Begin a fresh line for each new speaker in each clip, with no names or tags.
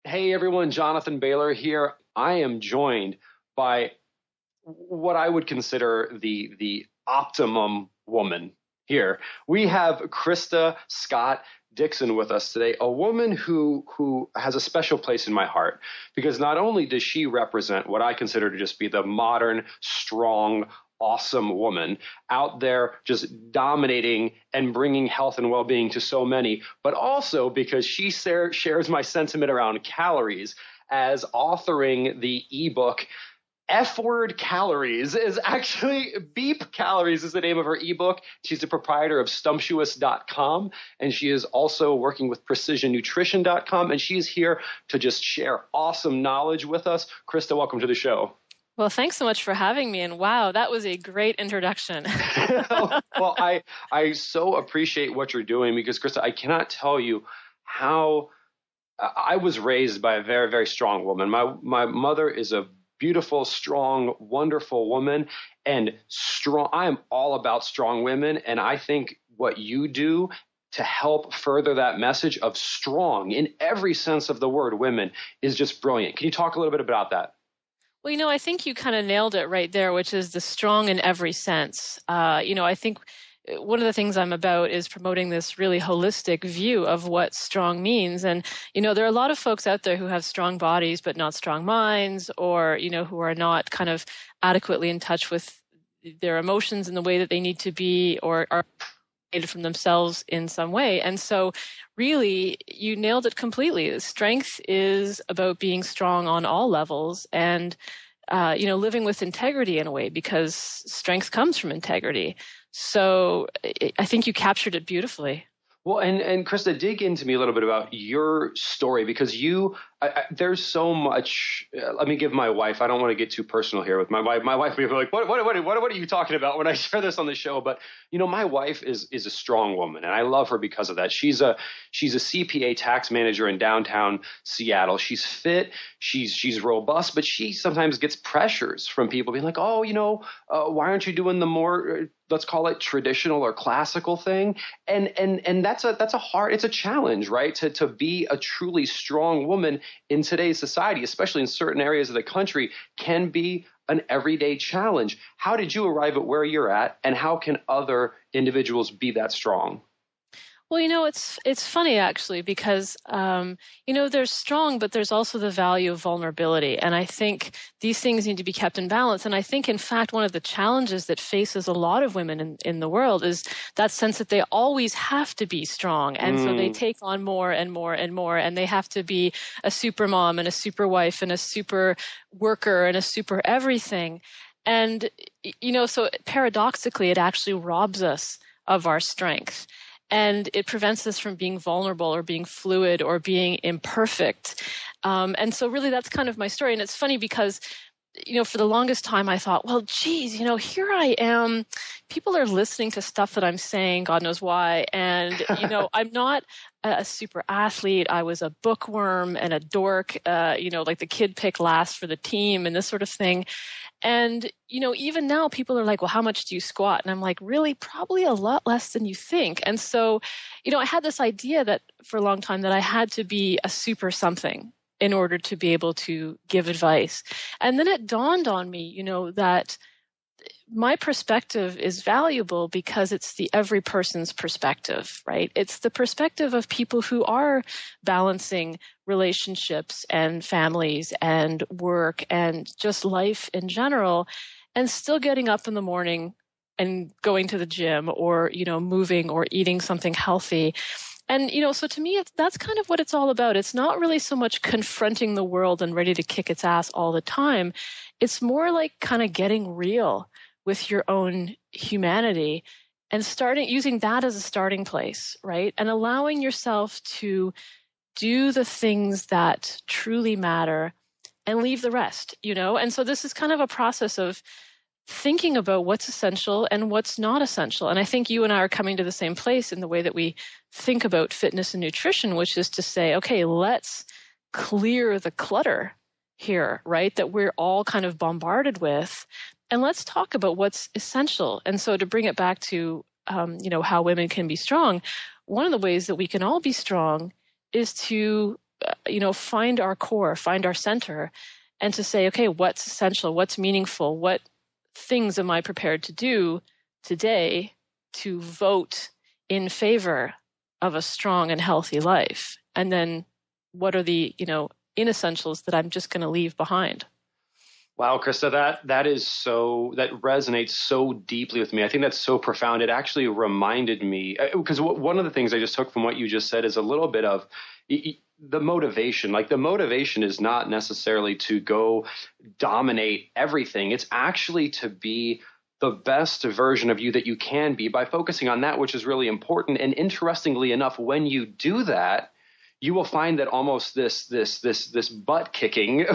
Hey everyone, Jonathan Baylor here. I am joined by what I would consider the optimum woman here. We have Krista Scott Dixon with us today, a woman who has a special place in my heart because not only does she represent what I consider to just be the modern, strong, awesome woman out there just dominating and bringing health and well-being to so many, but also because she shares my sentiment around calories as authoring the ebook F word calories is actually Beep Calories is the name of her ebook. She's the proprietor of Stumptuous.com, and she is also working with PrecisionNutrition.com, and she's here to just share awesome knowledge with us. Krista, welcome to the show.
Well, thanks so much for having me. And wow, that was a great introduction.
Well, I so appreciate what you're doing because, Krista, I cannot tell you how I was raised by a very, very strong woman. My mother is a beautiful, strong, wonderful woman, and strong. I am all about strong women, and I think what you do to help further that message of strong in every sense of the word women is just brilliant. Can you talk a little bit about that?
Well, I think you kind of nailed it right there, which is the strong in every sense. I think one of the things I'm about is promoting this really holistic view of what strong means. And, there are a lot of folks out there who have strong bodies, but not strong minds, or, who are not kind of adequately in touch with their emotions in the way that they need to be, or are from themselves in some way. And so really you nailed it completely. Strength is about being strong on all levels and, living with integrity in a way, because strength comes from integrity. So I think you captured it beautifully.
Well, and Krista, dig into me a little bit about your story because there's so much. Let me give my wife. I don't want to get too personal here with my wife. My wife will be like, what are you talking about when I share this on the show? But my wife is a strong woman, and I love her because of that. She's a CPA tax manager in downtown Seattle. She's fit, she's robust, but she sometimes gets pressures from people being like, oh, why aren't you doing the more let's call it traditional or classical thing. And that's it's a challenge, right? To be a truly strong woman in today's society, especially in certain areas of the country, can be an everyday challenge. How did you arrive at where you're at, and how can other individuals be that strong?
Well, it's funny actually because, there's strong, but there's also the value of vulnerability. And I think these things need to be kept in balance. And I think, in fact, one of the challenges that faces a lot of women in the world is that sense that they always have to be strong. And so they take on more and more and more, and they have to be a super mom and a super wife and a super worker and a super everything. And, so paradoxically, it actually robs us of our strength. And it prevents us from being vulnerable or being fluid or being imperfect. And so really that's kind of my story. And it's funny because, for the longest time I thought, well, geez, here I am. People are listening to stuff that I'm saying, God knows why. And, I'm not a super athlete. I was a bookworm and a dork, like the kid picked last for the team and this sort of thing. And, even now people are like, well, how much do you squat? And I'm like, really, probably a lot less than you think. And so, I had this idea that for a long time that I had to be a super something in order to be able to give advice. And then it dawned on me, that my perspective is valuable because it's the every person's perspective, right? It's the perspective of people who are balancing relationships and families and work and just life in general, and still getting up in the morning and going to the gym or, moving or eating something healthy. And, so to me, that's kind of what it's all about. It's not really so much confronting the world and ready to kick its ass all the time. It's more like kind of getting real with your own humanity and using that as a starting place, right? And allowing yourself to do the things that truly matter and leave the rest, And so this is kind of a process of thinking about what's essential and what's not essential. And I think you and I are coming to the same place in the way that we think about fitness and nutrition, which is to say, okay, let's clear the clutter here, right? That we're all kind of bombarded with. And let's talk about what's essential. And so to bring it back to, how women can be strong, one of the ways that we can all be strong is to find our core, find our center, and to say, okay, what's essential, what's meaningful, what things am I prepared to do today to vote in favor of a strong and healthy life? And then what are the, inessentials that I'm just going to leave behind?
Wow, Krista, that resonates so deeply with me. I think that's so profound. It actually reminded me, because one of the things I just took from what you just said is a little bit of the motivation. Like, the motivation is not necessarily to go dominate everything. It's actually to be the best version of you that you can be by focusing on that which is really important. And interestingly enough, when you do that, you will find that almost this butt kicking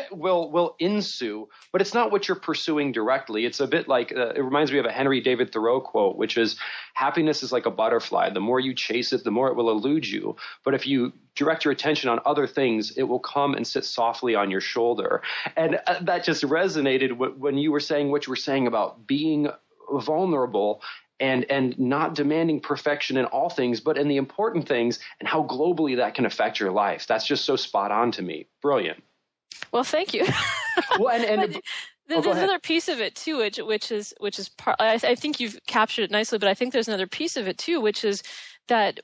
will ensue, but it's not what you're pursuing directly. It's a bit like it reminds me of a Henry David Thoreau quote, which is, happiness is like a butterfly. The more you chase it, the more it will elude you. But if you direct your attention on other things, it will come and sit softly on your shoulder. And that just resonated when you were saying what you were saying about being vulnerable and not demanding perfection in all things, but in the important things, and how globally that can affect your life. That's just so spot on to me. Brilliant.
Well, thank you.
Well, and
there's another piece of it too, which is part. I think you've captured it nicely, but I think there's another piece of it too, which is that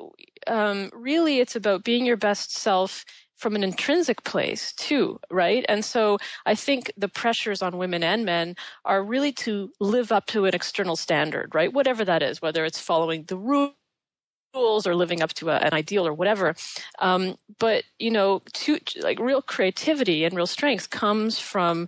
really it's about being your best self from an intrinsic place too, right? And so I think the pressures on women and men are really to live up to an external standard, right? Whatever that is, whether it's following the rules or living up to an ideal or whatever. But like real creativity and real strength comes from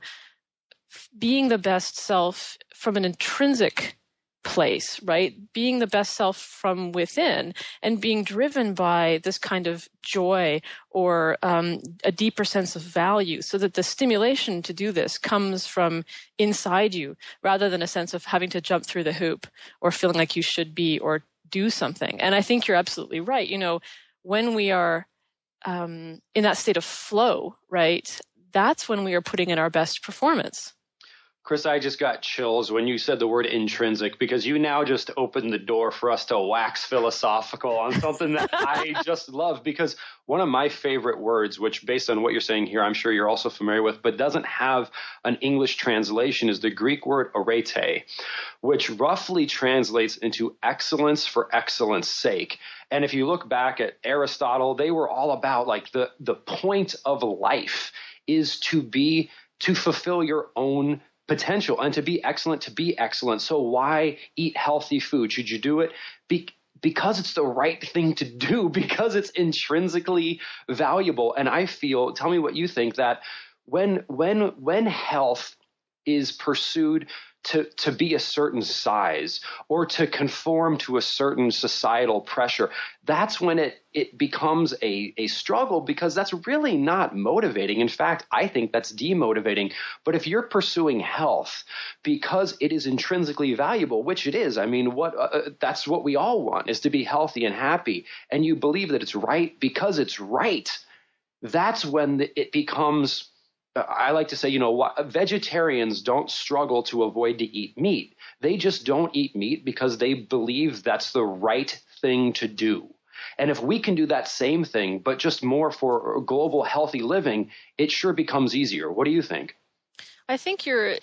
being the best self from an intrinsic place, right? Being the best self from within and being driven by this kind of joy or a deeper sense of value, so that the stimulation to do this comes from inside you rather than a sense of having to jump through the hoop or feeling like you should be or do something. And I think you're absolutely right. When we are in that state of flow, right, that's when we are putting in our best performance.
Chris, I just got chills when you said the word intrinsic, because you now just opened the door for us to wax philosophical on something that I just love. Because one of my favorite words, which based on what you're saying here, I'm sure you're also familiar with, but doesn't have an English translation, is the Greek word arete, which roughly translates into excellence for excellence sake. And if you look back at Aristotle, they were all about like the point of life is to fulfill your own potential and to be excellent. So why eat healthy food? Should you do it? Because it's the right thing to do, because it's intrinsically valuable. And I feel, tell me what you think, that when health is pursued to be a certain size or to conform to a certain societal pressure, that's when it becomes a struggle, because that's really not motivating. In fact, I think that's demotivating. But if you're pursuing health because it is intrinsically valuable, which it is, I mean, that's what we all want, is to be healthy and happy, and you believe that it's right because it's right, that's when it becomes, I like to say, vegetarians don't struggle to avoid to eat meat. They just don't eat meat because they believe that's the right thing to do. And if we can do that same thing, but just more for global healthy living, it sure becomes easier. What do you think?
I think you're,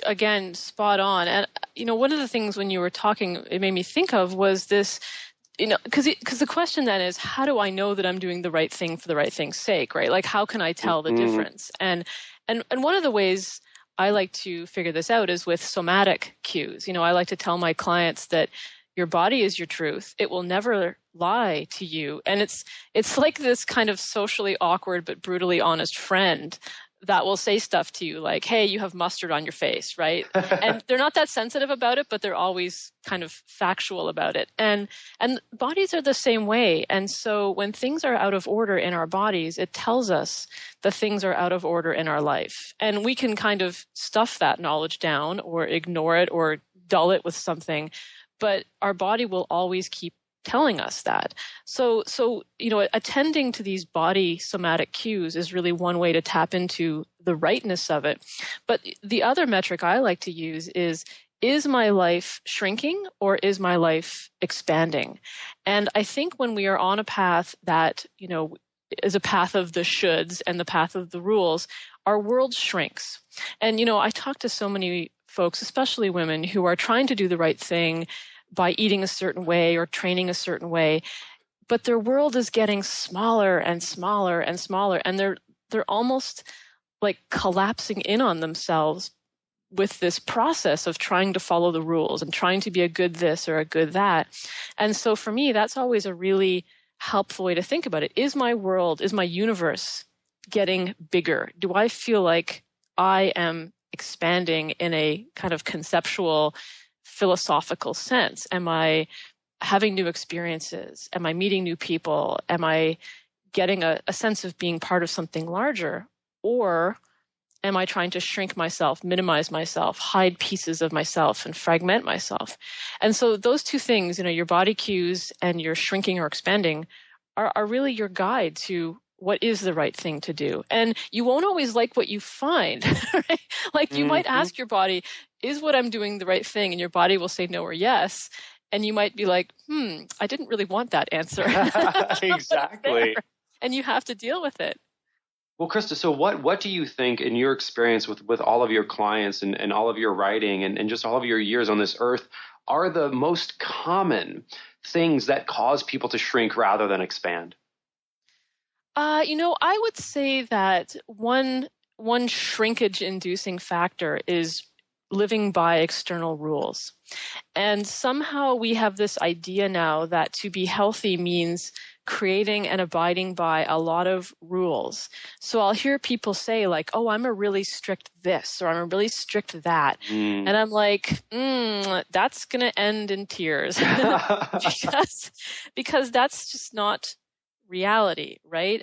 again, spot on. And, one of the things when you were talking, it made me think of was this, because the question then is, how do I know that I'm doing the right thing for the right thing's sake, right? Like, how can I tell the difference? And one of the ways I like to figure this out is with somatic cues. I like to tell my clients that your body is your truth. It will never lie to you. And it's like this kind of socially awkward but brutally honest friend that will say stuff to you like, hey, you have mustard on your face, right? And they're not that sensitive about it, but they're always kind of factual about it. And bodies are the same way. And so when things are out of order in our bodies, it tells us that things are out of order in our life. And we can kind of stuff that knowledge down or ignore it or dull it with something, but our body will always keep telling us that. So attending to these body somatic cues is really one way to tap into the rightness of it. But the other metric I like to use is my life shrinking or is my life expanding? And I think when we are on a path that, is a path of the shoulds and the path of the rules, our world shrinks. And, I talk to so many folks, especially women, who are trying to do the right thing by eating a certain way or training a certain way, but their world is getting smaller and smaller and smaller, and they're almost like collapsing in on themselves with this process of trying to follow the rules and trying to be a good this or a good that. And so for me, that's always a really helpful way to think about it. Is my world, is my universe getting bigger? Do I feel like I am expanding in a kind of conceptual, philosophical sense? Am I having new experiences? Am I meeting new people? Am I getting a sense of being part of something larger? Or am I trying to shrink myself, minimize myself, hide pieces of myself, and fragment myself? And so those two things, your body cues and your shrinking or expanding are really your guide to what is the right thing to do. And you won't always like what you find, right? Like you might ask your body, is what I'm doing the right thing? And your body will say no or yes. And you might be like, I didn't really want that answer.
Exactly.
And you have to deal with it.
Well, Krista, so what do you think in your experience with all of your clients and all of your writing and just all of your years on this earth are the most common things that cause people to shrink rather than expand?
I would say that one shrinkage-inducing factor is living by external rules. And somehow we have this idea now that to be healthy means creating and abiding by a lot of rules. So I'll hear people say like, oh, I'm a really strict this, or I'm a really strict that. And I'm like, that's going to end in tears because that's just not reality, right?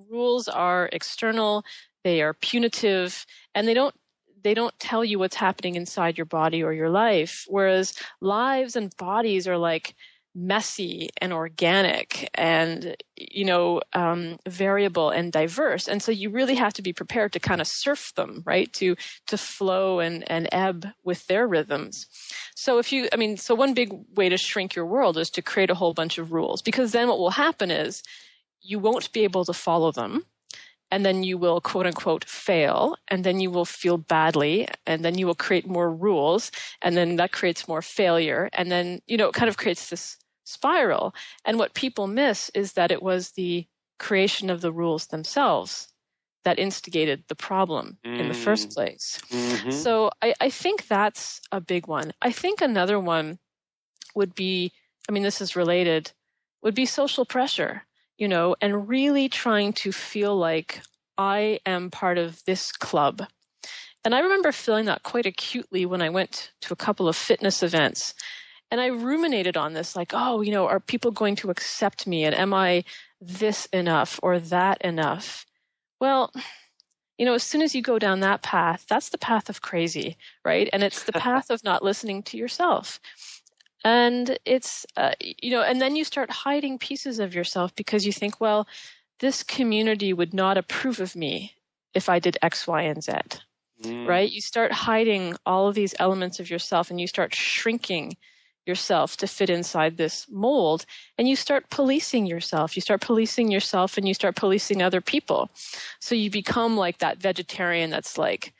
Rules are external, they are punitive, and they don't tell you what's happening inside your body or your life. Whereas lives and bodies are like messy and organic and, variable and diverse. And so you really have to be prepared to kind of surf them, right? To flow and ebb with their rhythms. So so one big way to shrink your world is to create a whole bunch of rules, because then what will happen is you won't be able to follow them. And then you will, quote unquote, fail. And then you will feel badly. And then you will create more rules. And then that creates more failure. And then, it kind of creates this spiral. And what people miss is that it was the creation of the rules themselves that instigated the problem in the first place. Mm-hmm. So I think that's a big one. I think another one would be, this is related, would be social pressure. And really trying to feel like I am part of this club. And I remember feeling that quite acutely when I went to a couple of fitness events. And I ruminated on this, like, are people going to accept me? And am I this enough or that enough? Well, as soon as you go down that path, that's the path of crazy, right? And it's the path of not listening to yourself. And it's, and then you start hiding pieces of yourself because you think, well, this community would not approve of me if I did X, Y, and Z, right? You start hiding all of these elements of yourself and you start shrinking yourself to fit inside this mold, and you start policing yourself. You start policing yourself and you start policing other people. So you become like that vegetarian that's like,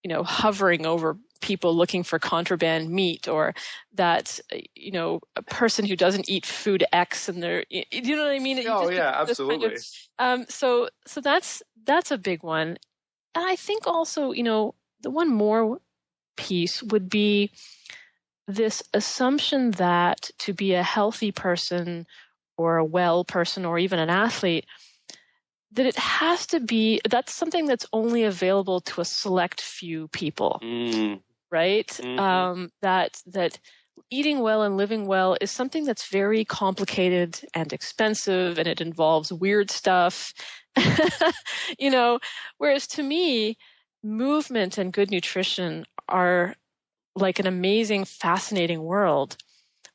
hovering over people looking for contraband meat, or that, a person who doesn't eat food X and they're, you know what I mean?
Oh, yeah, absolutely.
Kind of, so that's a big one. And I think also, the one more piece would be this assumption that to be a healthy person or a well person or even an athlete, that it has to be, that's something that's only available to a select few people, right? Mm-hmm. That eating well and living well is something that's very complicated and expensive, and it involves weird stuff, whereas to me, movement and good nutrition are like an amazing, fascinating world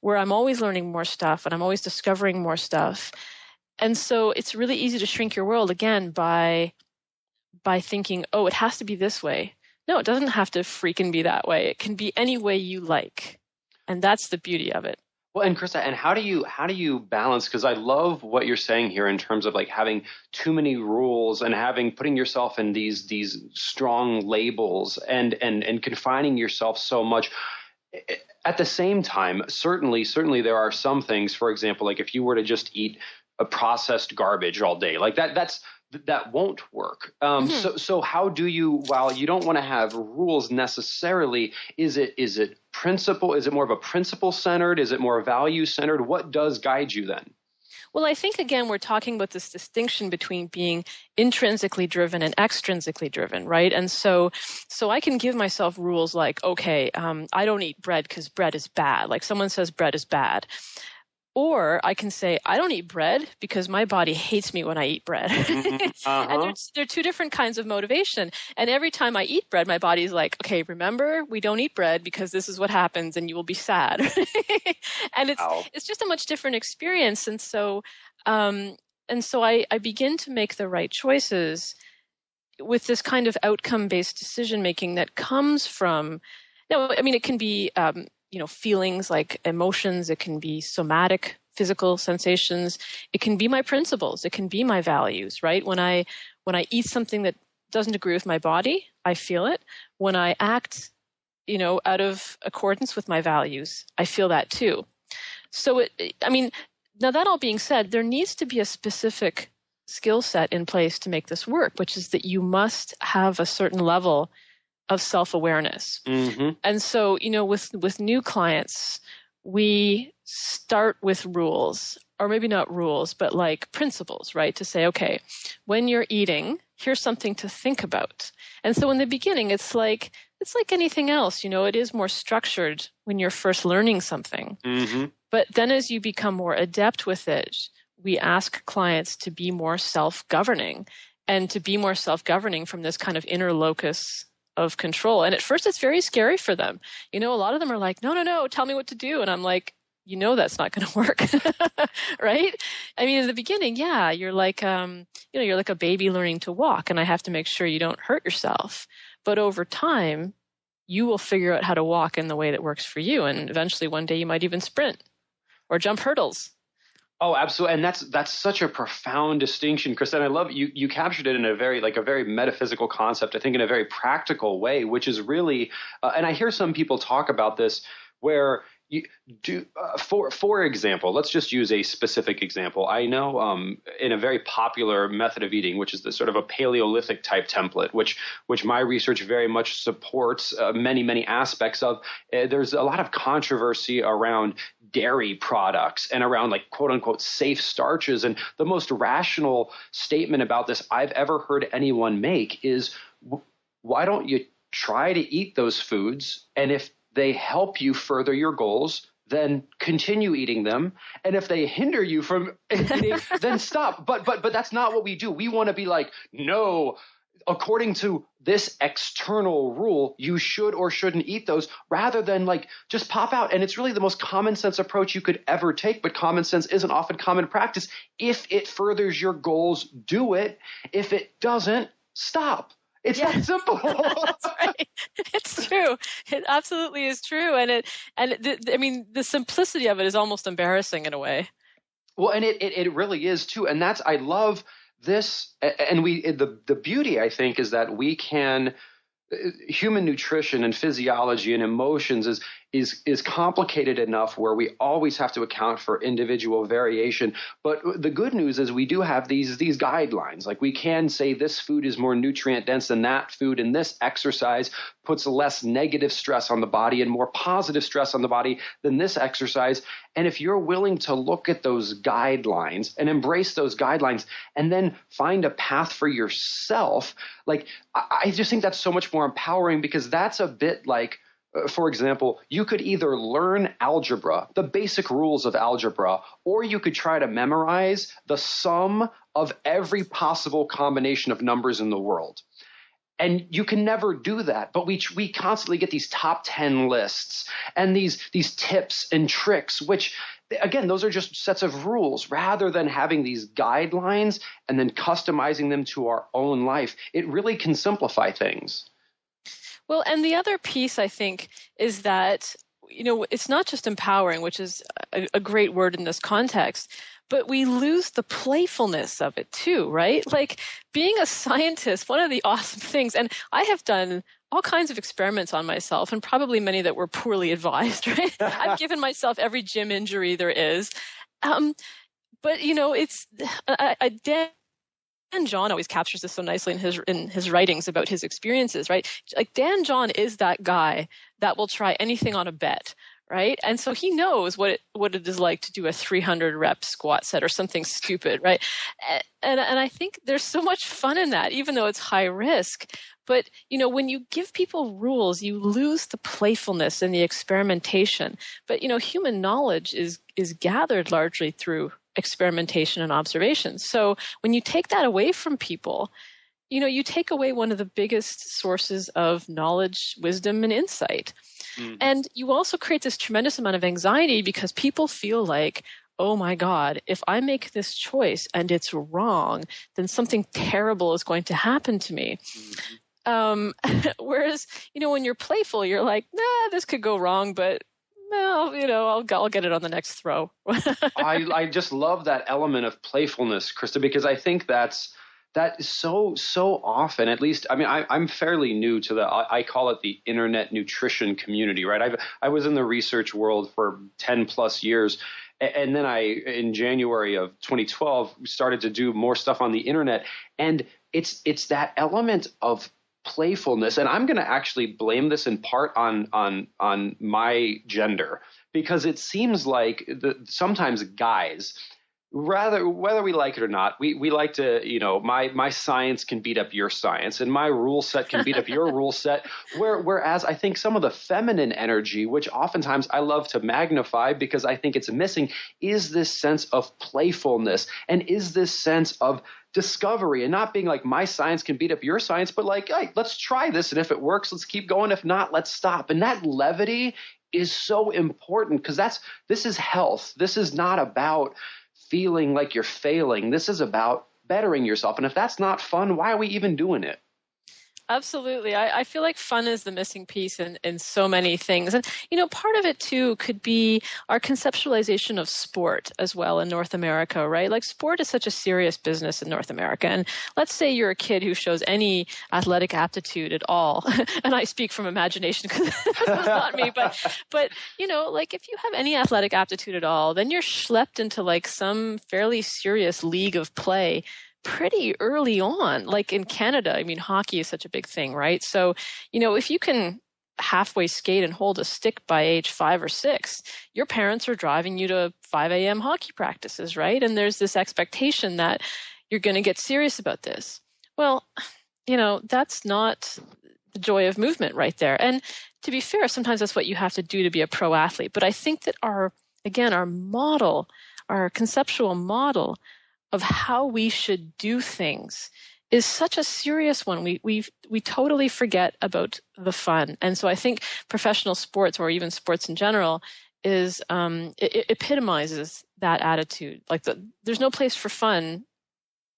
where I'm always learning more stuff and I'm always discovering more stuff. And so it's really easy to shrink your world again by thinking, oh, it has to be this way. No, it doesn't have to freaking be that way. It can be any way you like. And that's the beauty of it.
Well, and Krista, and how do you balance? Because I love what you're saying here in terms of like having too many rules and putting yourself in these strong labels and confining yourself so much. At the same time, certainly there are some things. For example, like if you were to just eat a processed garbage all day, like that won't work. So how do you, while you don't want to have rules necessarily, is it principle? Is it more of a principle centered? Is it more value centered? What does guide you then?
Well, I think, again, we're talking about this distinction between being intrinsically driven and extrinsically driven, right? And so I can give myself rules like, okay, I don't eat bread because bread is bad. Like someone says bread is bad. Or I can say, I don't eat bread because my body hates me when I eat bread. And there are two different kinds of motivation. And every time I eat bread, my body's like, okay, remember, we don't eat bread because this is what happens and you will be sad. And it's just a much different experience. And so I begin to make the right choices with this kind of outcome-based decision-making that comes from, it can be feelings like emotions. It can be somatic, physical sensations. It can be my principles. It can be my values, right? When I eat something that doesn't agree with my body, I feel it. When I act, out of accordance with my values, I feel that too. So now that all being said, there needs to be a specific skill set in place to make this work, which is that you must have a certain level of self-awareness. And so, with new clients, we start with rules, or maybe not rules, but like principles, right? To say, okay, when you're eating, here's something to think about. And so in the beginning, it's like anything else, it is more structured when you're first learning something. But then as you become more adept with it, we ask clients to be more self-governing, and to be more self-governing from this kind of inner locus of control. And at first it's very scary for them. A lot of them are like, no, tell me what to do. And I'm like, that's not going to work. Right? In the beginning, yeah, you're like, you're like a baby learning to walk, and I have to make sure you don't hurt yourself. But over time, you will figure out how to walk in the way that works for you. And eventually one day you might even sprint or jump hurdles.
Oh, absolutely. And that's such a profound distinction, Chris. And I love you captured it in a very metaphysical concept, I think in a very practical way, which is really, and I hear some people talk about this where you do, for example, let's just use a specific example. I know in a very popular method of eating, which is the sort of a Paleolithic type template, which my research very much supports many aspects of. There's a lot of controversy around dairy products and around like quote unquote safe starches. And the most rational statement about this I've ever heard anyone make is, why don't you try to eat those foods? And if they help you further your goals, then continue eating them. And if they hinder you from eating, then stop. But that's not what we do. We want to be like, no, according to this external rule, you should or shouldn't eat those, rather than like just pop out. And it's really the most common sense approach you could ever take. But common sense isn't often common practice. If it furthers your goals, do it. If it doesn't, stop. It's that simple.
That's right. It's true. It absolutely is true. And the simplicity of it is almost embarrassing in a way.
Well, and it really is too. And I love this. And the beauty, I think, is that we can, human nutrition and physiology and emotions is complicated enough where we always have to account for individual variation. But the good news is we do have these guidelines. Like we can say this food is more nutrient dense than that food, and this exercise puts less negative stress on the body and more positive stress on the body than this exercise. And if you're willing to look at those guidelines and embrace those guidelines and then find a path for yourself, like I just think that's so much more empowering, because that's a bit like, for example, you could either learn algebra, the basic rules of algebra, or you could try to memorize the sum of every possible combination of numbers in the world. And you can never do that. But we constantly get these top 10 lists and these tips and tricks, which, again, those are just sets of rules rather than having these guidelines and then customizing them to our own life. It really can simplify things.
Well, and the other piece, I think, is that it's not just empowering, which is a great word in this context, but we lose the playfulness of it too, right? Like being a scientist, one of the awesome things, and I have done all kinds of experiments on myself, and probably many that were poorly advised, right? I've given myself every gym injury there is. But it's Dan John always captures this so nicely in his writings about his experiences, right? Like Dan John is that guy that will try anything on a bet, right? And so he knows what it is like to do a 300 rep squat set or something stupid, right? And I think there's so much fun in that, even though it's high risk. But when you give people rules, you lose the playfulness and the experimentation. But human knowledge is gathered largely through experimentation and observation. So when you take that away from people, you take away one of the biggest sources of knowledge, wisdom, and insight. Mm-hmm. And you also create this tremendous amount of anxiety because people feel like, oh my God, if I make this choice and it's wrong, then something terrible is going to happen to me. Mm-hmm. Whereas, when you're playful, you're like, nah, this could go wrong, but well, I'll get it on the next throw.
I just love that element of playfulness, Krista, because I think that is so often, at least, I mean, I'm fairly new to I call it the internet nutrition community, right? I was in the research world for 10 plus years. And then in January of 2012, started to do more stuff on the internet. And it's that element of playfulness, and I'm going to actually blame this in part on my gender, because it seems like sometimes guys, whether we like it or not, we like to, my science can beat up your science, and my rule set can beat up your rule set. Whereas I think some of the feminine energy, which oftentimes I love to magnify because I think it's missing, is this sense of playfulness, and is this sense of discovery, and not being like my science can beat up your science, but like, hey, let's try this, and if it works, let's keep going. If not, let's stop. And that levity is so important, because this is health. This is not about feeling like you're failing. This is about bettering yourself. And if that's not fun, why are we even doing it?
Absolutely. I feel like fun is the missing piece in so many things. And, part of it too could be our conceptualization of sport as well in North America, right? Like sport is such a serious business in North America. And let's say you're a kid who shows any athletic aptitude at all. And I speak from imagination because this is not me, but, like if you have any athletic aptitude at all, then you're schlepped into like some fairly serious league of play pretty early on. Like in Canada, I mean, hockey is such a big thing, right? So, if you can halfway skate and hold a stick by age 5 or 6, your parents are driving you to 5 a.m. hockey practices, right? And there's this expectation that you're going to get serious about this. Well, that's not the joy of movement right there. And to be fair, sometimes that's what you have to do to be a pro athlete. But I think that our model, our conceptual model of how we should do things is such a serious one. We totally forget about the fun. And so I think professional sports, or even sports in general, is it epitomizes that attitude. Like there's no place for fun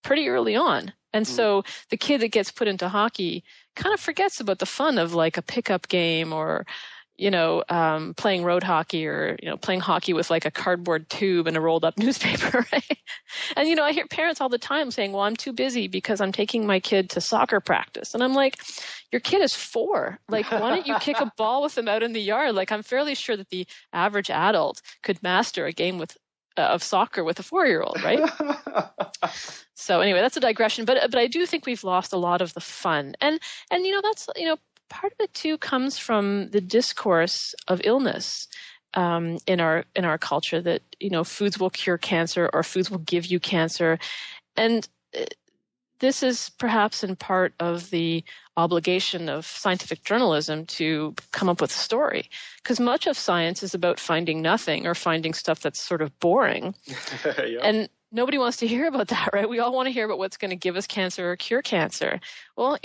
pretty early on. And so the kid that gets put into hockey kind of forgets about the fun of like a pickup game, or playing road hockey, or, playing hockey with like a cardboard tube and a rolled up newspaper, right? And, I hear parents all the time saying, well, I'm too busy because I'm taking my kid to soccer practice. And I'm like, your kid is 4. Like, why don't you kick a ball with them out in the yard? Like, I'm fairly sure that the average adult could master a game of soccer with a 4-year-old, right? So anyway, that's a digression, but I do think we've lost a lot of the fun. And that's, part of it too comes from the discourse of illness in our culture, that foods will cure cancer, or foods will give you cancer, and this is perhaps in part of the obligation of scientific journalism to come up with a story, because much of science is about finding nothing or finding stuff that's sort of boring. Yep. And nobody wants to hear about that, right? We all want to hear about what's going to give us cancer or cure cancer. Well,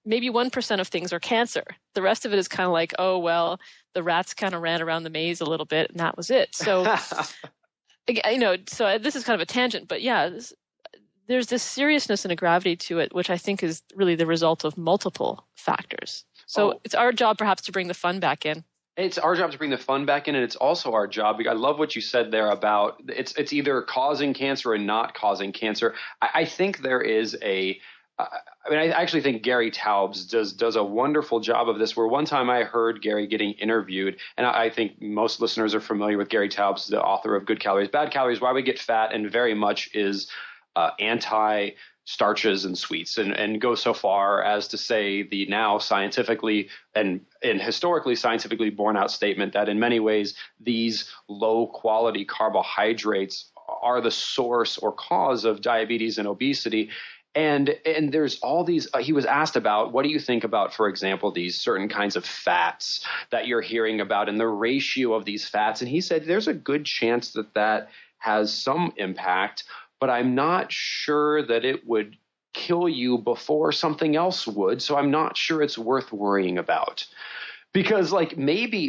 maybe 1% of things are cancer. The rest of it is kind of like, oh, well, the rats kind of ran around the maze a little bit, and that was it. So, so this is kind of a tangent, but yeah, there's this seriousness and a gravity to it, which I think is really the result of multiple factors. So it's our job perhaps to bring the fun back in.
It's our job to bring the fun back in, and it's also our job. I love what you said there about it's either causing cancer or not causing cancer. I think there is a I actually think Gary Taubes does a wonderful job of this. Where one time I heard Gary getting interviewed, and I think most listeners are familiar with Gary Taubes, the author of Good Calories, Bad Calories, Why We Get Fat, and very much is anti starches and sweets, and go so far as to say the now scientifically and historically scientifically borne out statement that in many ways these low quality carbohydrates are the source or cause of diabetes and obesity. And there's all these, he was asked about, what do you think about, for example, these certain kinds of fats that you're hearing about and the ratio of these fats? And he said, there's a good chance that that has some impact, but I'm not sure that it would kill you before something else would. So I'm not sure it's worth worrying about. Because like maybe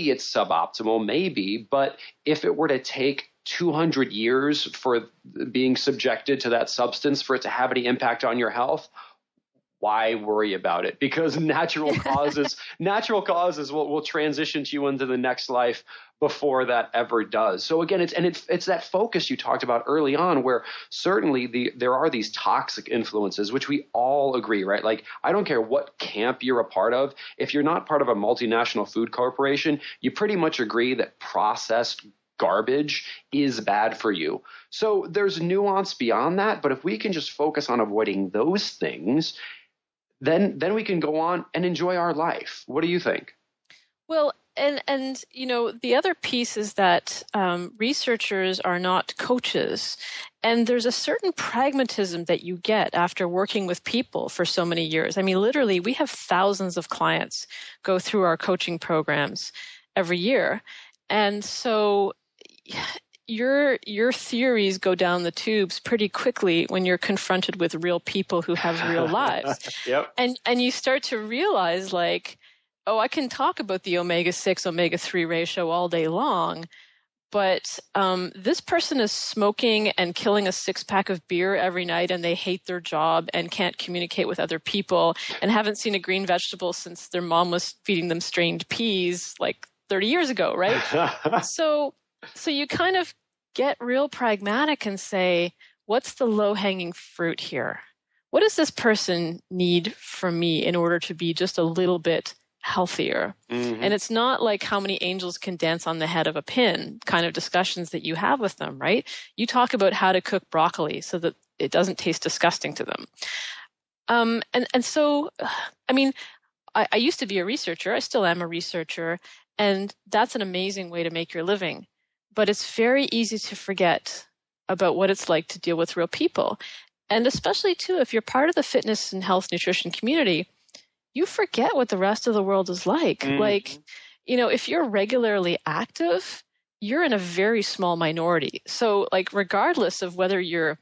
it's suboptimal, maybe, but if it were to take 200 years for being subjected to that substance for it to have any impact on your health, why worry about it? Because natural causes will transition to you into the next life before that ever does. So again, it's that focus you talked about early on, where certainly there are these toxic influences, which we all agree, right? Like, I don't care what camp you're a part of. If you're not part of a multinational food corporation, you pretty much agree that processed garbage is bad for you. So there's nuance beyond that. But if we can just focus on avoiding those things, then we can go on and enjoy our life. What do you think?
Well, and you know, the other piece is that researchers are not coaches, and there's a certain pragmatism that you get after working with people for so many years. I mean, literally, we have thousands of clients go through our coaching programs every year, and so your theories go down the tubes pretty quickly when you're confronted with real people who have real lives.
Yep.
And you start to realize, like, oh, I can talk about the omega-6, omega-3 ratio all day long, but this person is smoking and killing a six-pack of beer every night, and they hate their job and can't communicate with other people and haven't seen a green vegetable since their mom was feeding them strained peas like 30 years ago, right? So you kind of get real pragmatic and say, what's the low-hanging fruit here? What does this person need from me in order to be just a little bit healthier? Mm-hmm. And it's not like how many angels can dance on the head of a pin kind of discussions that you have with them, right? You talk about how to cook broccoli so that it doesn't taste disgusting to them. And so, I mean, I used to be a researcher. I still am a researcher. And that's an amazing way to make your living. But it's very easy to forget about what it's like to deal with real people. And especially, too, if you're part of the fitness and health nutrition community, you forget what the rest of the world is like. Mm-hmm. Like, you know, if you're regularly active, you're in a very small minority. So, like, regardless of whether you're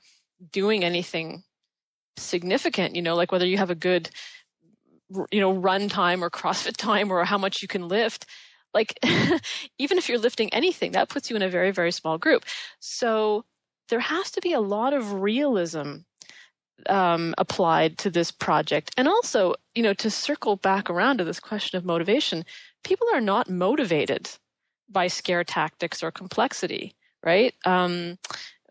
doing anything significant, you know, like whether you have a good, you know, run time or CrossFit time or how much you can lift, like, even if you're lifting anything, that puts you in a very, very small group. So there has to be a lot of realism applied to this project. And also, you know, to circle back around to this question of motivation, people are not motivated by scare tactics or complexity, right?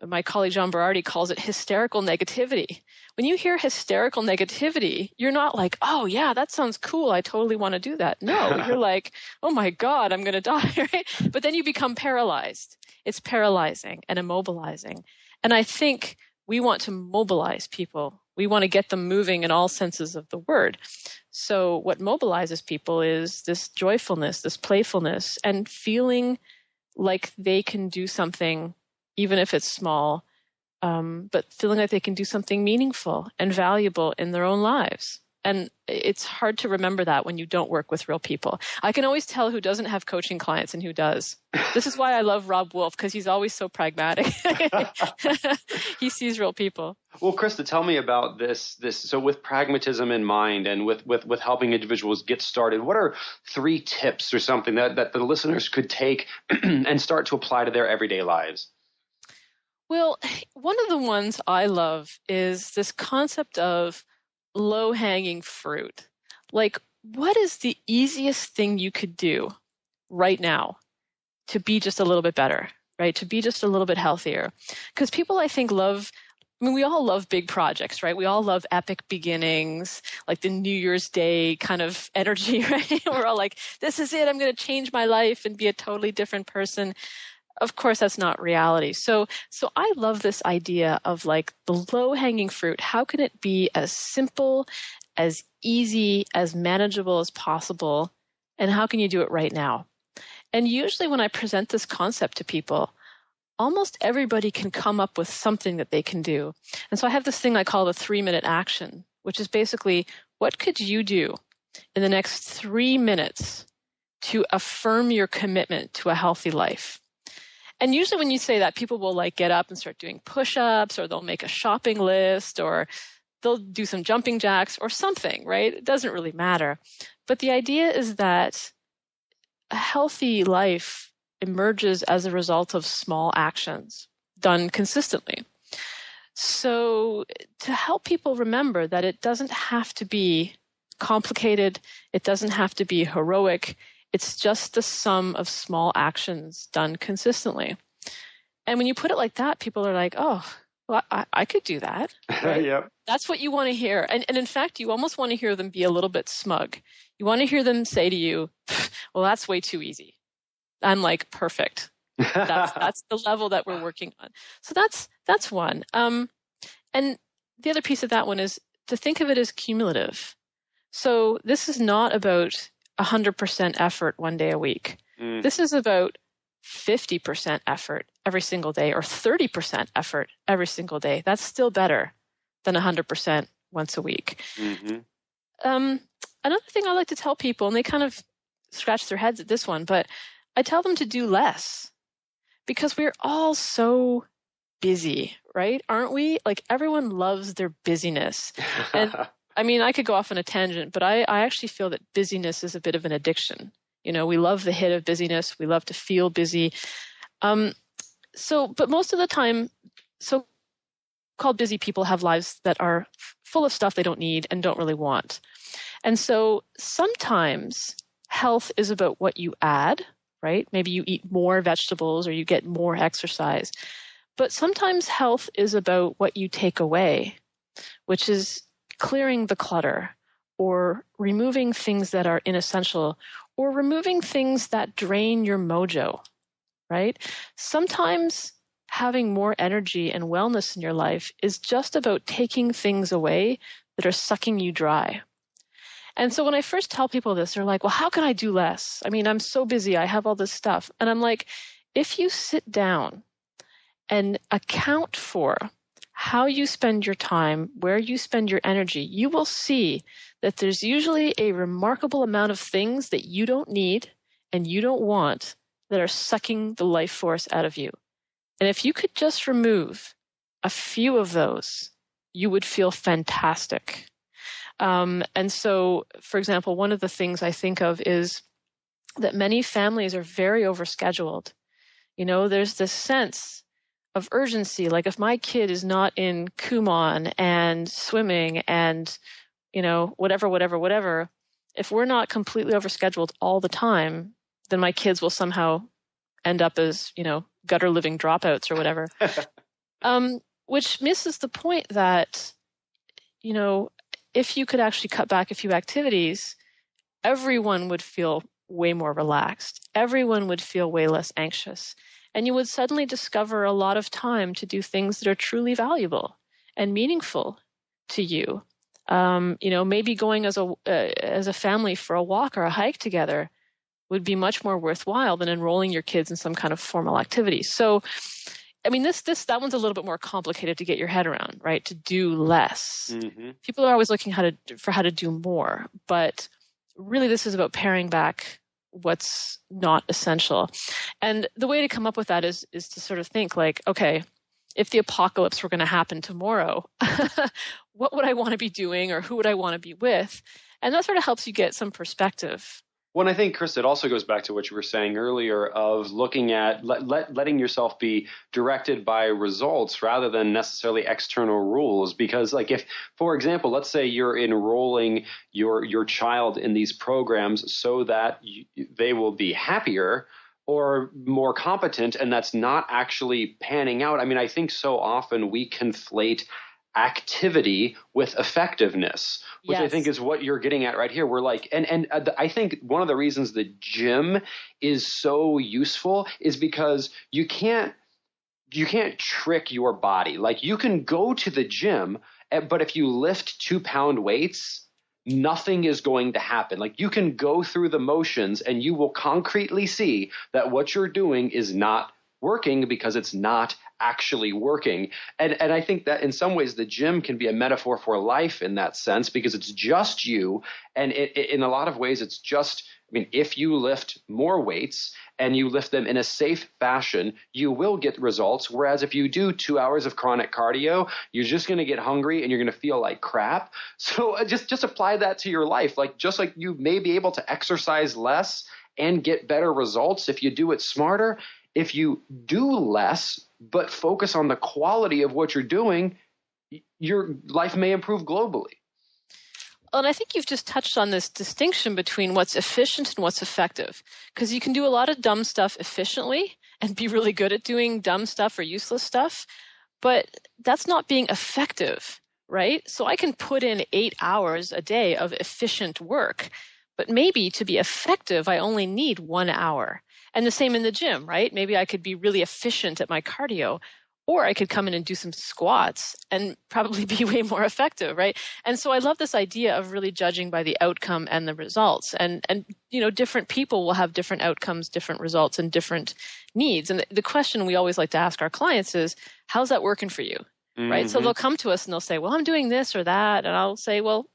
My colleague John Berardi calls it hysterical negativity. When you hear hysterical negativity, you're not like, oh, yeah, that sounds cool. I totally want to do that. No, you're like, oh, my God, I'm going to die, right? But then you become paralyzed. It's paralyzing and immobilizing. And I think we want to mobilize people. We want to get them moving in all senses of the word. So what mobilizes people is this joyfulness, this playfulness, and feeling like they can do something, even if it's small, but feeling like they can do something meaningful and valuable in their own lives. And it's hard to remember that when you don't work with real people. I can always tell who doesn't have coaching clients and who does. This is why I love Rob Wolf, because he's always so pragmatic. He sees real people.
Well, Krista, tell me about this. So with pragmatism in mind and with helping individuals get started, what are 3 tips or something that the listeners could take and start to apply to their everyday lives?
Well, one of the ones I love is this concept of low-hanging fruit. Like, what is the easiest thing you could do right now to be just a little bit better, right? To be just a little bit healthier. Because people, I think, we all love big projects, right? We all love epic beginnings, like the New Year's Day kind of energy, right? We're all like, this is it. I'm going to change my life and be a totally different person. Of course, that's not reality. So I love this idea of like the low-hanging fruit. How can it be as simple, as easy, as manageable as possible? And how can you do it right now? And usually when I present this concept to people, almost everybody can come up with something that they can do. And so I have this thing I call the 3-minute action, which is basically, what could you do in the next 3 minutes to affirm your commitment to a healthy life? And usually when you say that, people will like get up and start doing push-ups, or they'll make a shopping list, or they'll do some jumping jacks or something, right? It doesn't really matter. But the idea is that a healthy life emerges as a result of small actions done consistently. So to help people remember that it doesn't have to be complicated, it doesn't have to be heroic, it's just the sum of small actions done consistently. And when you put it like that, people are like, oh, well, I could do that. Right?
Yep.
That's what you want to hear. And in fact, you almost want to hear them be a little bit smug. You want to hear them say to you, well, that's way too easy. I'm like, perfect. That's the level that we're working on. So that's one. And the other piece of that one is to think of it as cumulative. So this is not about 100% effort one day a week. This is about 50% effort every single day, or 30% effort every single day. That's still better than 100% once a week. Mm-hmm. Another thing I like to tell people, and they kind of scratch their heads at this one, but I tell them to do less, because we're all so busy, right? Aren't we? Like, everyone loves their busyness. And I mean, I could go off on a tangent, but I actually feel that busyness is a bit of an addiction. You know, we love the hit of busyness. We love to feel busy. But most of the time, so-called busy people have lives that are full of stuff they don't need and don't really want. And so sometimes health is about what you add, right? Maybe you eat more vegetables or you get more exercise. But sometimes health is about what you take away, which is clearing the clutter, or removing things that are inessential, or removing things that drain your mojo, right? Sometimes having more energy and wellness in your life is just about taking things away that are sucking you dry. And so when I first tell people this, they're like, well, how can I do less? I mean, I'm so busy. I have all this stuff. And I'm like, if you sit down and account for how you spend your time, where you spend your energy, you will see that there's usually a remarkable amount of things that you don't need and you don't want that are sucking the life force out of you. And if you could just remove a few of those, you would feel fantastic. And so, for example, one of the things I think of is that many families are very overscheduled. You know, there's this sense of urgency. Like, if my kid is not in Kumon and swimming and, you know, whatever, if we're not completely overscheduled all the time, then my kids will somehow end up as, you know, gutter living dropouts or whatever. Which misses the point that, you know, if you could actually cut back a few activities, everyone would feel way more relaxed. Everyone would feel way less anxious. And you would suddenly discover a lot of time to do things that are truly valuable and meaningful to you. You know, maybe going as a family for a walk or a hike together would be much more worthwhile than enrolling your kids in some kind of formal activity. So, I mean, that one's a little bit more complicated to get your head around, right? To do less. Mm-hmm. People are always looking for how to do more, but really this is about paring back what's not essential. And the way to come up with that is to sort of think like, okay, if the apocalypse were going to happen tomorrow, what would I want to be doing, or who would I want to be with? And that sort of helps you get some perspective.
Well, I think, Chris, it also goes back to what you were saying earlier of looking at letting yourself be directed by results rather than necessarily external rules. Because, like, if, for example, let's say you're enrolling your child in these programs so that they will be happier or more competent, and that's not actually panning out. I mean, I think so often we conflate activity with effectiveness, which I think is what you're getting at right here. We're like, and I think one of the reasons the gym is so useful is because you can't trick your body. Like, you can go to the gym, but if you lift 2-pound weights, nothing is going to happen. Like, you can go through the motions and you will concretely see that what you're doing is not working because it's not actually working. And I think that in some ways the gym can be a metaphor for life in that sense, because it's just you. And in a lot of ways, it's just, I mean, if you lift more weights and you lift them in a safe fashion, you will get results. Whereas if you do 2 hours of chronic cardio, you're just going to get hungry and you're going to feel like crap. So just apply that to your life. Like, just like you may be able to exercise less and get better results if you do it smarter, if you do less but focus on the quality of what you're doing, your life may improve globally.
Well, and I think you've just touched on this distinction between what's efficient and what's effective, because you can do a lot of dumb stuff efficiently and be really good at doing dumb stuff or useless stuff, but that's not being effective, right? So I can put in 8 hours a day of efficient work, but maybe to be effective, I only need 1 hour. And the same in the gym, right? Maybe I could be really efficient at my cardio, or I could come in and do some squats and probably be way more effective, right? And so I love this idea of really judging by the outcome and the results. And you know, different people will have different outcomes, different results, and different needs. And the question we always like to ask our clients is, how's that working for you, right? So they'll come to us and they'll say, well, I'm doing this or that. And I'll say, well,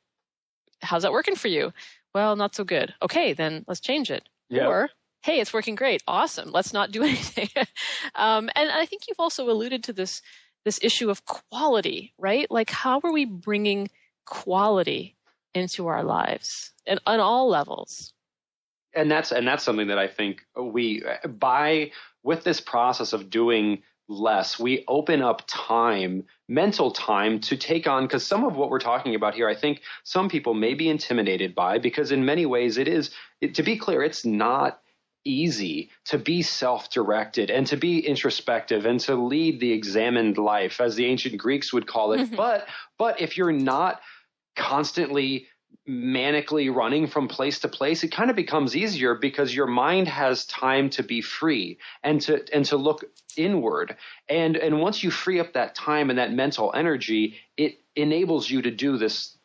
how's that working for you? Well, not so good. Okay, then let's change it. Yep. Or, hey, it's working great. Awesome. Let's not do anything. And I think you've also alluded to this issue of quality, right? Like, how are we bringing quality into our lives and on all levels?
And that's something that I think with this process of doing less, we open up time, mental time, to take on, because some of what we're talking about here, I think some people may be intimidated by, because in many ways to be clear, it's not easy to be self-directed and to be introspective and to lead the examined life, as the ancient Greeks would call it. But if you're not constantly manically running from place to place, it kind of becomes easier, because your mind has time to be free and to look inward. And once you free up that time and that mental energy, it enables you to do this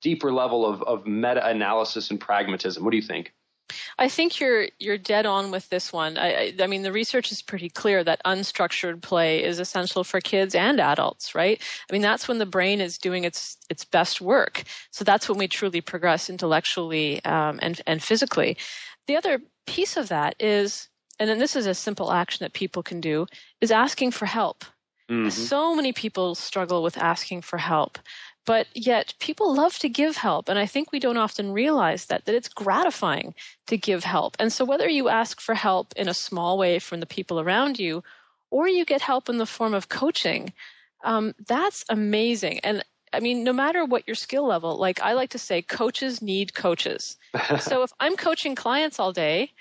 deeper level of meta-analysis and pragmatism. What do you think?
I think you're dead on with this one. I mean, the research is pretty clear that unstructured play is essential for kids and adults, right? I mean, that's when the brain is doing its best work. So that's when we truly progress intellectually and physically. The other piece of that is, and then this is a simple action that people can do, is asking for help. So many people struggle with asking for help. But yet people love to give help. And I think we don't often realize that it's gratifying to give help. And so whether you ask for help in a small way from the people around you, or you get help in the form of coaching, that's amazing. And I mean, no matter what your skill level, like I like to say, coaches need coaches. So if I'm coaching clients all day,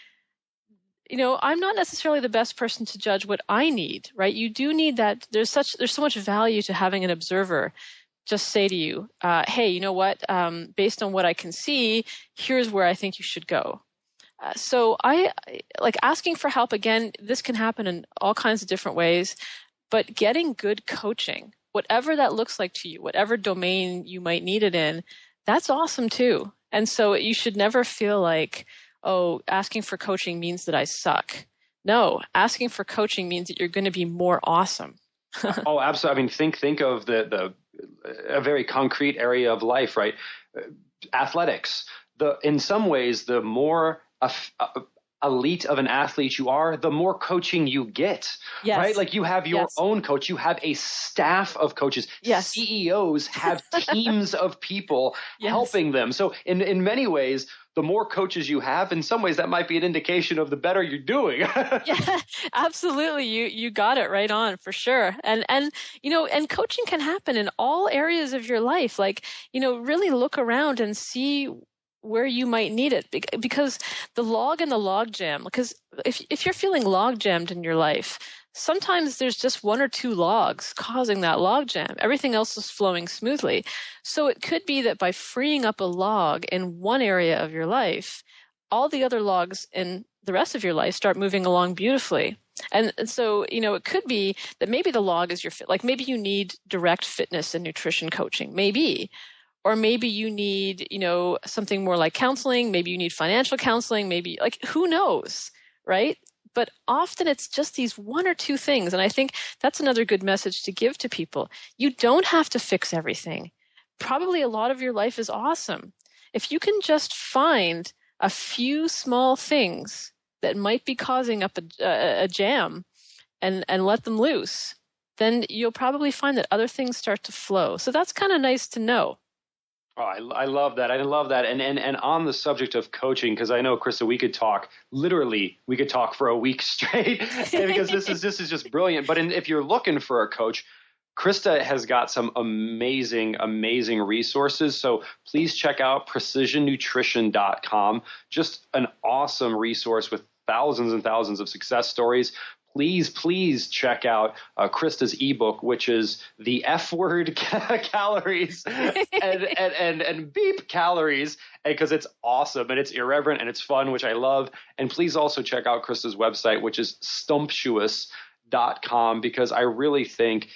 you know, I'm not necessarily the best person to judge what I need, right? You do need that. There's so much value to having an observer just say to you, hey, you know what, based on what I can see, here's where I think you should go. So I like asking for help. Again, this can happen in all kinds of different ways, but getting good coaching, whatever that looks like to you, whatever domain you might need it in, that's awesome too. And so you should never feel like, oh, asking for coaching means that I suck. No, asking for coaching means that you're going to be more awesome.
Oh, absolutely. I mean, think of a very concrete area of life, right? Athletics. In some ways, the more elite of an athlete you are, the more coaching you get, right? Like, you have your own coach, you have a staff of coaches. CEOs have teams of people helping them. So in many ways, the more coaches you have, in some ways that might be an indication of the better you're doing.
Yeah, absolutely. You got it right on for sure. And coaching can happen in all areas of your life. Like, really look around and see where you might need it, because the log and the log jam, because if you're feeling log jammed in your life, sometimes there's just one or two logs causing that log jam. Everything else is flowing smoothly. So it could be that by freeing up a log in one area of your life, all the other logs in the rest of your life start moving along beautifully. And so, it could be that maybe the log is your fit. Like maybe you need direct fitness and nutrition coaching, maybe. Or maybe you need, something more like counseling. Maybe you need financial counseling. Maybe, like, who knows, right? But often it's just these one or two things. And I think that's another good message to give to people. You don't have to fix everything. Probably a lot of your life is awesome. If you can just find a few small things that might be causing up a jam and let them loose, then you'll probably find that other things start to flow. So that's kind of nice to know.
Oh, I love that. I love that. And on the subject of coaching, because I know, Krista, we could talk for a week straight because this is just brilliant. But if you're looking for a coach, Krista has got some amazing, amazing resources. So please check out precisionnutrition.com. Just an awesome resource with thousands and thousands of success stories. Please check out Krista's ebook, which is the F word calories and beep calories, because it's awesome and it's irreverent and it's fun, which I love. And please also check out Krista's website, which is stumptuous.com, because I really think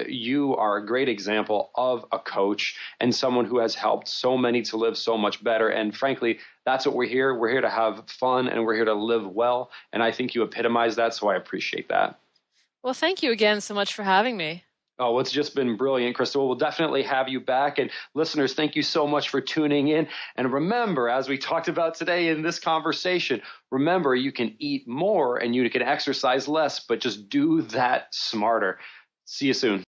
you are a great example of a coach and someone who has helped so many to live so much better. And frankly, that's what we're here. We're here to have fun and we're here to live well. And I think you epitomize that, so I appreciate that.
Well, thank you again so much for having me.
Oh, it's just been brilliant, Krista. We'll definitely have you back. And listeners, thank you so much for tuning in. And remember, as we talked about today in this conversation, remember, you can eat more and you can exercise less, but just do that smarter. See you soon.